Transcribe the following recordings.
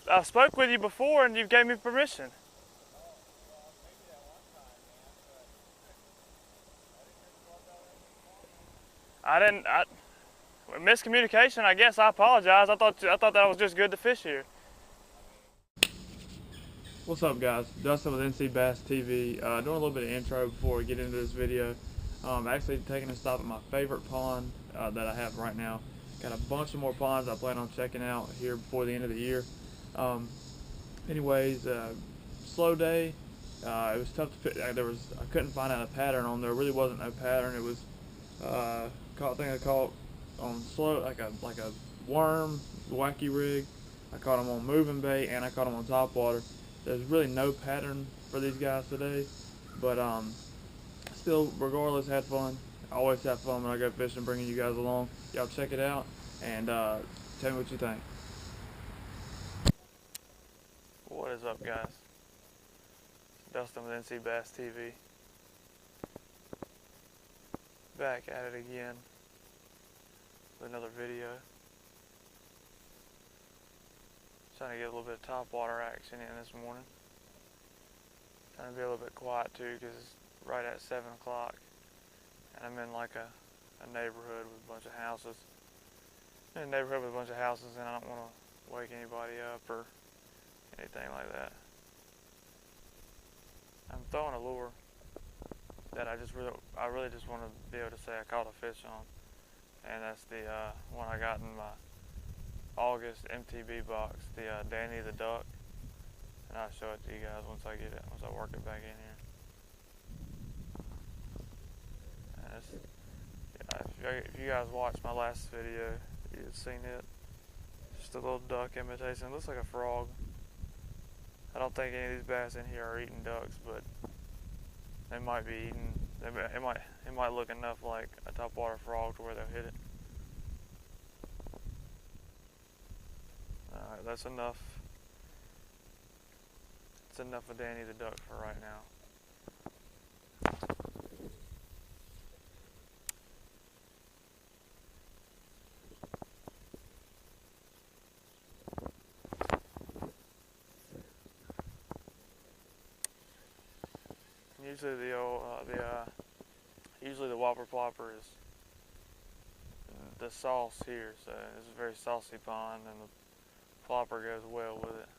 I spoke with you before and you gave me permission. I didn't. Miscommunication. I guess I apologize. I thought that was just good to fish here. What's up, guys? Dustin with NCbassTV. Doing a little bit of intro before we get into this video. Actually taking a stop at my favorite pond that I have right now. Got a bunch of more ponds I plan on checking out here before the end of the year. Anyways, slow day. It was tough to pick. I couldn't find out a pattern on there. Really wasn't no pattern. It was I think I caught on slow like a worm, wacky rig. I caught them on moving bait and I caught them on top water. There's really no pattern for these guys today, but still, regardless, had fun. I always have fun when I go fishing, bringing you guys along. Y'all check it out and tell me what you think. What is up, guys? It's Dustin with NCbassTV. Back at it again with another video. Trying to get a little bit of top water action in this morning. Trying to be a little bit quiet too because it's right at 7 o'clock and I'm in like a neighborhood with a bunch of houses. I'm in a neighborhood with a bunch of houses and I don't want to wake anybody up or anything like that. I'm throwing a lure that I really just want to be able to say I caught a fish on, and that's the one I got in my August MTB box, the Danny the Duck, and I'll show it to you guys once I work it back in here. And if you guys watched my last video, you've seen it. Just a little duck imitation. It looks like a frog. I don't think any of these bass in here are eating ducks, but they might be eating. It might look enough like a topwater frog to where they'll hit it. Alright, that's enough. It's enough of Danny the Duck for right now. Usually the whopper plopper is the sauce here, so it's a very saucy pond, and the plopper goes well with it.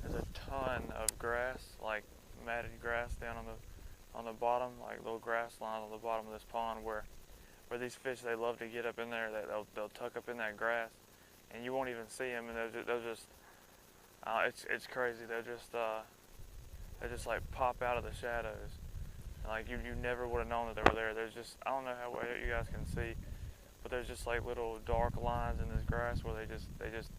There's a ton of grass, like matted grass down on the bottom, like little grass line on the bottom of this pond where these fish, they love to get up in there. They'll tuck up in that grass, and you won't even see them, and they'll just it's crazy. They just like pop out of the shadows. And like you never would have known that they were there. There's just, I don't know how well you guys can see, but there's just like little dark lines in this grass where they just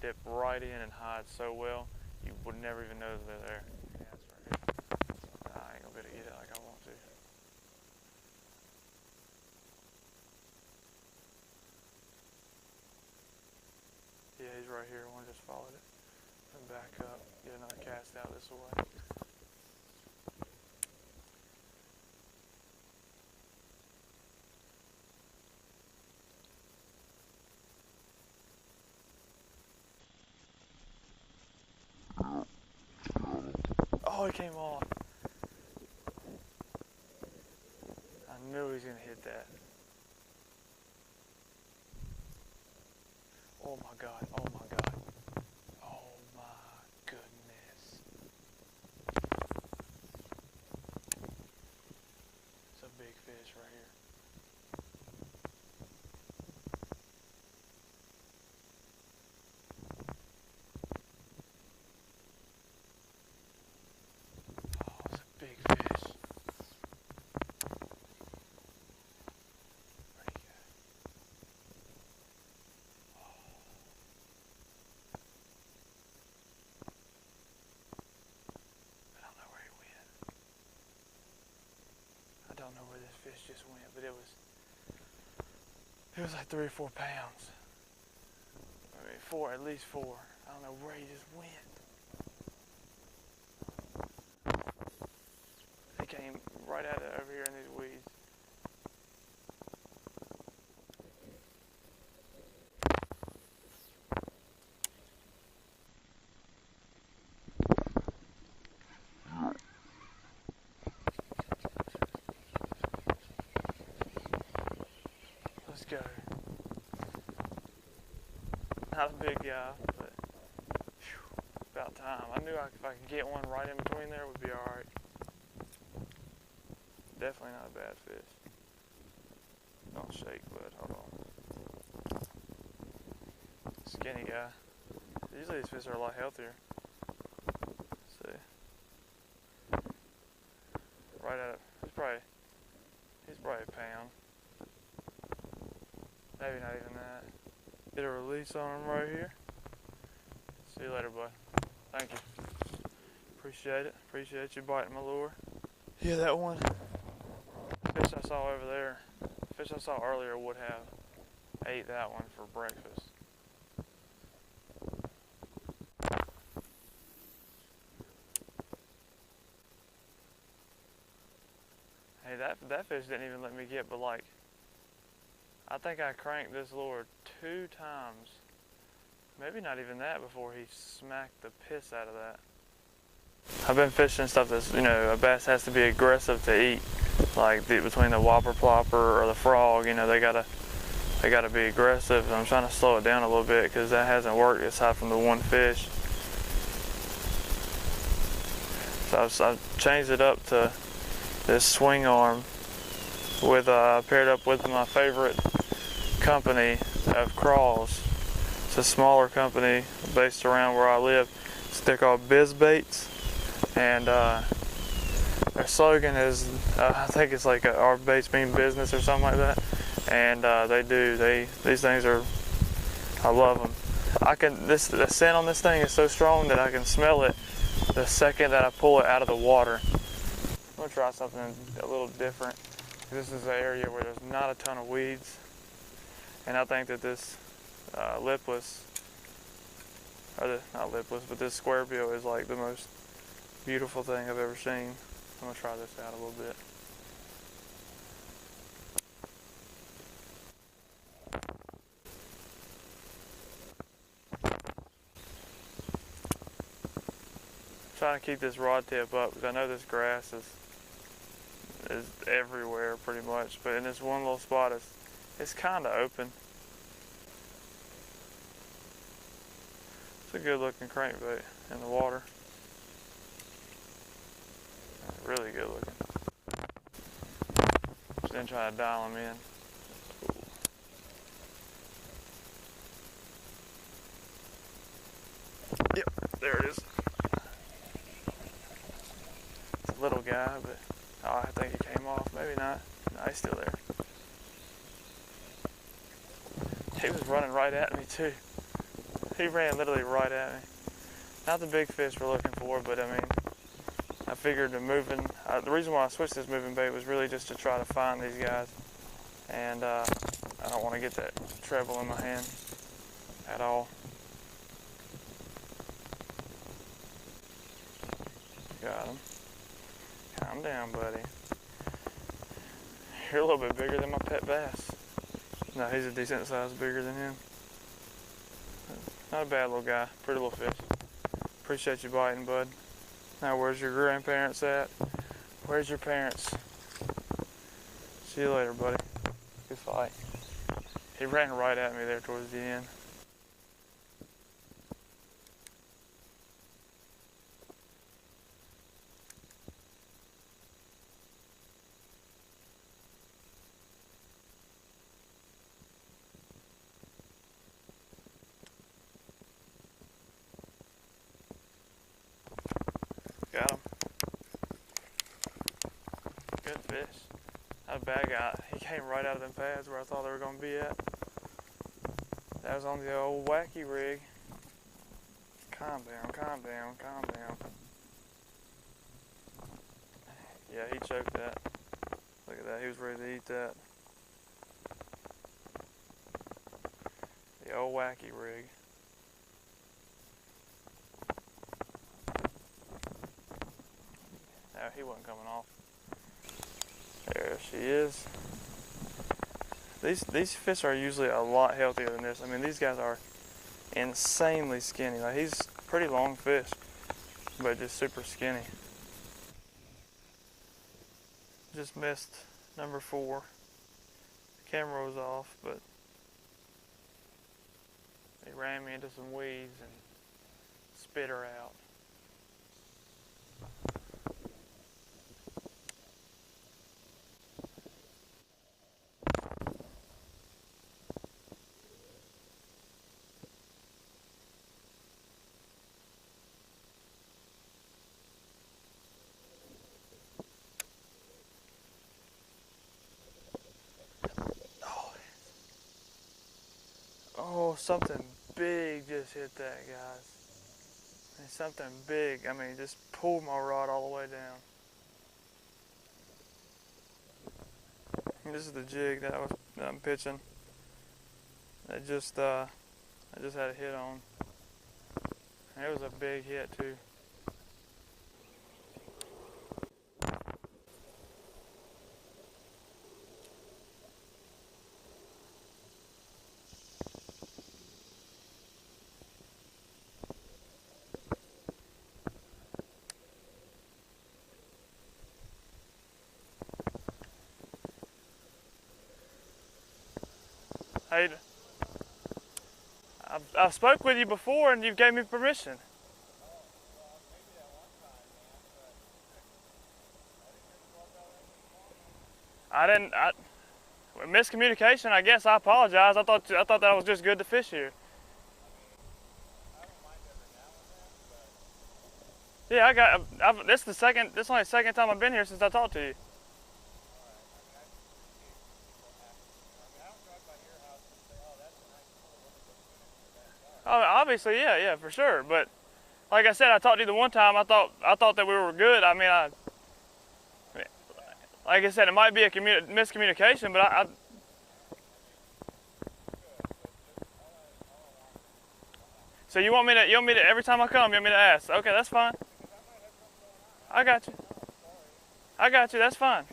dip right in and hide so well. You would never even know that they're there. Yeah, that's right here. I ain't gonna be able to get it like I want to. Yeah, he's right here. One just followed it. And back up, get another cast out this way. Oh, he came off. I knew he was gonna hit that. Oh my God, oh my God. Oh my goodness. It's a big fish right here. Oh, it's a big fish. Where'd he go? I don't know where this fish just went, but it was like 3 or 4 pounds. I mean, 4, at least 4. I don't know where he just went. He came right at it over here in these weeds. go. Not a big guy, but whew, about time. I knew if I could get one right in between there, it would be alright. Definitely not a bad fish. Don't shake, bud. Hold on. Skinny guy. Usually these fish are a lot healthier. Let's see. Right at it. He's probably a pound. Maybe not even that. Get a release on him right here. See you later, bud. Thank you. Appreciate it. Appreciate you biting my lure. Yeah, that one fish I saw over there, fish I saw earlier would have ate that one for breakfast. Hey, that fish didn't even let me get, but like, I think I cranked this lure 2 times. Maybe not even that before he smacked the piss out of that. I've been fishing stuff that's, a bass has to be aggressive to eat. Like between the whopper plopper or the frog, they gotta be aggressive. And I'm trying to slow it down a little bit because that hasn't worked aside from the one fish. So I've changed it up to this swing arm with paired up with my favorite company of crawls. It's a smaller company based around where I live. They're called Biz Baits, and their slogan is I think it's like our baits mean business or something like that. And these things are, I love them. The scent on this thing is so strong that I can smell it the second that I pull it out of the water. I'm gonna try something a little different. This is an area where there's not a ton of weeds, and I think that this lipless, not lipless, but this square bill is like the most beautiful thing I've ever seen. I'm gonna try this out a little bit. Trying to keep this rod tip up because I know this grass is everywhere pretty much, but in this one little spot it's kind of open. It's a good looking crankbait in the water. Really good looking. Just then try to dial them in. Yep, there it is. It's a little guy, but I think he came off. Maybe not. No, he's still there. He was running right at me too. He ran literally right at me. Not the big fish we're looking for, but I mean, I figured the reason why I switched this moving bait was really just to try to find these guys. And I don't want to get that treble in my hand at all. Got him. Calm down, buddy. You're a little bit bigger than my pet bass. No, he's a decent size bigger than him. Not a bad little guy. Pretty little fish. Appreciate you biting, bud. Now, where's your grandparents at? Where's your parents? See you later, buddy. Good fight. He ran right at me there towards the end. Got him. Good fish. Not a bad guy. He came right out of them pads where I thought they were going to be at. That was on the old wacky rig. Calm down, calm down, calm down. Yeah, he choked that. Look at that, he was ready to eat that. The old wacky rig. No, he wasn't coming off. There she is. These fish are usually a lot healthier than this. I mean, these guys are insanely skinny. Like, he's a pretty long fish, but just super skinny. Just missed number 4. camera was off, but he ran me into some weeds and spit her out. Oh, something big just hit that, guys. And something big, I mean, just pulled my rod all the way down. And this is the jig that I'm pitching. I just had a hit on. And it was a big hit too. Hey, I've spoke with you before and you gave me permission. Miscommunication, I guess. I apologize. I thought that was just good to fish here. Yeah, this is only the second time I've been here since I talked to you. Oh, obviously, yeah, for sure. But like I said, I talked to you the one time. I thought that we were good. I mean, like I said, it might be a miscommunication, but So you want me to every time I come, you want me to ask? Okay, that's fine. I got you. I got you. That's fine.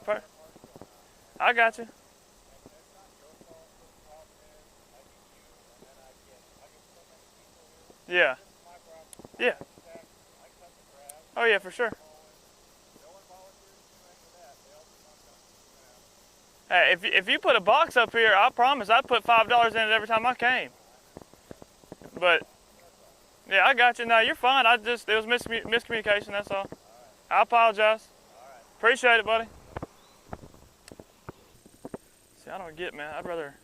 I got you. Yeah. Yeah. Oh yeah, for sure. Hey, if you put a box up here, I promise I'd put $5 in it every time I came. But yeah, I got you. No, you're fine. It was miscommunication. That's all. I apologize. Appreciate it, buddy. See, I don't get, man. I'd rather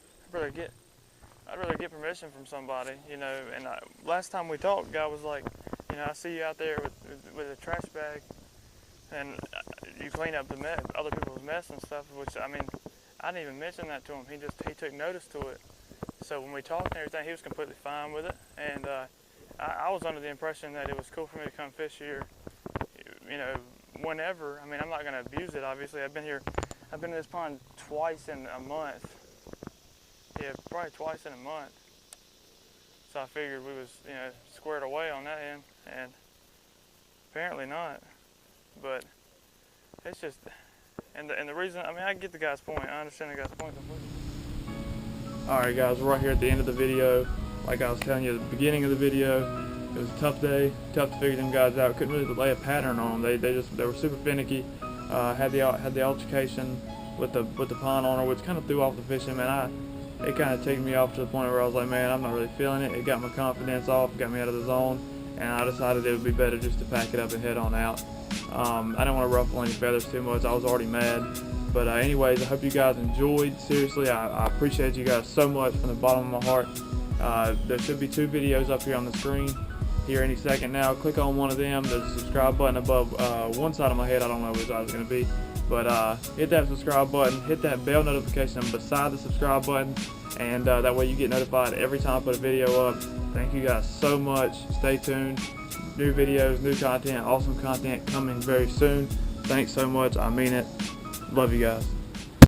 get permission from somebody, you know. And last time we talked, guy was like, you know, I see you out there with a trash bag, and you clean up other people's mess and stuff. Which, I mean, I didn't even mention that to him. He took notice to it. So when we talked and everything, he was completely fine with it. And I was under the impression that it was cool for me to come fish here, you know, whenever. I mean, I'm not going to abuse it, obviously. I've been in this pond twice in a month. Yeah, probably twice in a month. So I figured we was, you know, squared away on that end, and apparently not. But it's just, and the reason, I mean, I get the guy's point. I understand the guy's point completely. All right, guys, we're right here at the end of the video. Like I was telling you at the beginning of the video, it was a tough day, tough to figure them guys out. Couldn't really lay a pattern on them. They were super finicky. Had the altercation with the pond owner, which kind of threw off the fishing. Man, it kind of took me off to the point where I was like, man, I'm not really feeling it. It got my confidence off, got me out of the zone, and I decided it would be better just to pack it up and head on out. I didn't want to ruffle any feathers too much. I was already mad. But anyways, I hope you guys enjoyed. Seriously, I appreciate you guys so much from the bottom of my heart. There should be 2 videos up here on the screen here any second now. Click on one of them. There's a subscribe button above one side of my head. I don't know which side it's going to be. But hit that subscribe button. Hit that bell notification beside the subscribe button. And that way you get notified every time I put a video up. Thank you guys so much. Stay tuned. New videos, new content, awesome content coming very soon. Thanks so much. I mean it. Love you guys.